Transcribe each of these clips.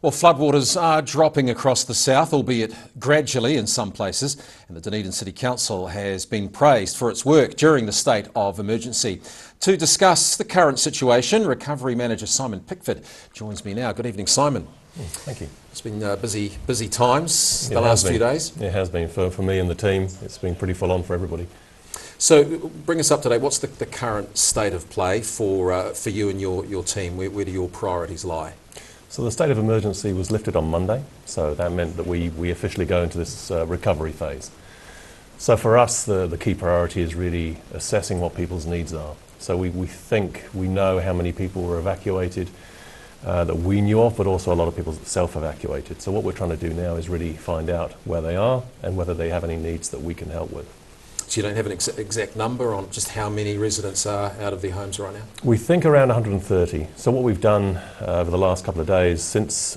Well, floodwaters are dropping across the south, albeit gradually in some places, and the Dunedin City Council has been praised for its work during the state of emergency. To discuss the current situation, Recovery Manager Simon Pickford joins me now. Good evening, Simon. Thank you. It's been busy times the last few days. It has been for me and the team. It's been pretty full on for everybody. So bring us up to date. What's the current state of play for you and your team? Where do your priorities lie? So the state of emergency was lifted on Monday, so that meant that we officially go into this recovery phase. So for us, the key priority is really assessing what people's needs are. So we think we know how many people were evacuated that we knew of, but also a lot of people self-evacuated. So what we're trying to do now is really find out where they are and whether they have any needs that we can help with. So you don't have an exact number on just how many residents are out of their homes right now? We think around 130. So what we've done over the last couple of days since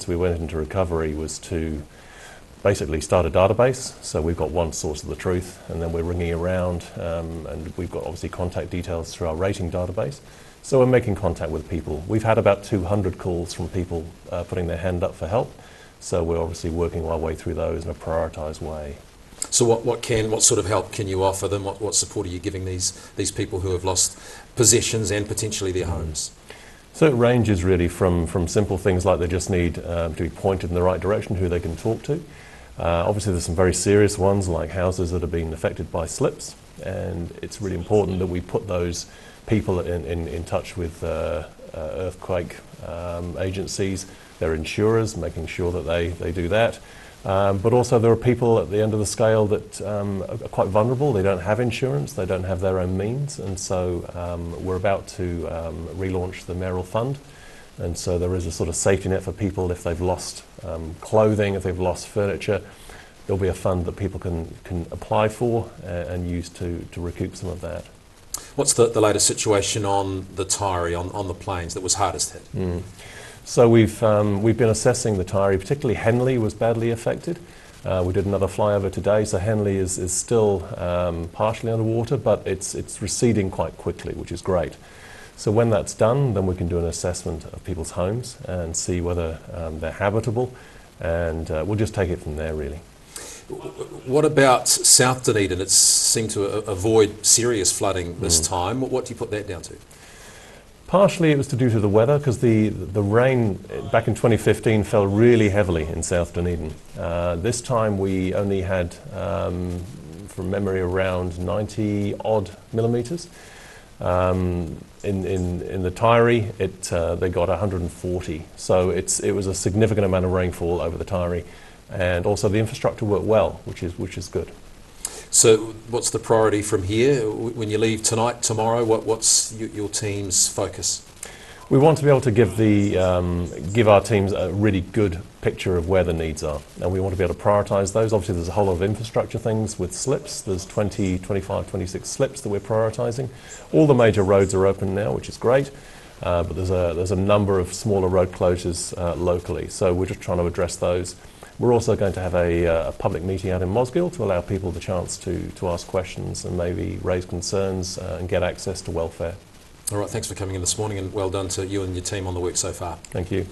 we went into recovery was to basically start a database. So we've got one source of the truth, and then we're ringing around, and we've got obviously contact details through our rating database. So we're making contact with people. We've had about 200 calls from people putting their hand up for help. So we're obviously working our way through those in a prioritised way. So what sort of help can you offer them? What support are you giving these people who have lost possessions and potentially their homes? So it ranges really from simple things like they just need to be pointed in the right direction, who they can talk to. Obviously there's some very serious ones like houses that have been affected by slips, and it's really important that we put those people in touch with earthquake agencies, their insurers, making sure that they do that. But also there are people at the end of the scale that are quite vulnerable. They don't have insurance, they don't have their own means, and so we're about to relaunch the mayoral fund, and so there is a sort of safety net for people if they've lost clothing, if they've lost furniture. There'll be a fund that people can apply for and use to recoup some of that. What's the latest situation on the Taieri, on the plains that was hardest hit? So we've been assessing the Taieri, particularly Henley was badly affected. We did another flyover today, so Henley is still partially underwater, but it's receding quite quickly, which is great. So when that's done, then we can do an assessment of people's homes and see whether they're habitable, and we'll just take it from there really. What about South Dunedin? It seemed to avoid serious flooding this time. What do you put that down to? Partially it was to do to the weather, because the rain back in 2015 fell really heavily in South Dunedin. This time we only had, from memory, around 90 odd millimetres. In the Taieri they got 140, so it was a significant amount of rainfall over the Taieri, and also the infrastructure worked well, which is good. So what's the priority from here? When you leave tonight, tomorrow, what's your team's focus? We want to be able to give our teams a really good picture of where the needs are, and we want to be able to prioritise those. Obviously there's a whole lot of infrastructure things with slips. There's 20, 25, 26 slips that we're prioritising. All the major roads are open now, which is great, but there's a number of smaller road closures locally, so we're just trying to address those. We're also going to have a public meeting out in Mosgiel to allow people the chance to ask questions and maybe raise concerns and get access to welfare. All right, thanks for coming in this morning, and well done to you and your team on the work so far. Thank you.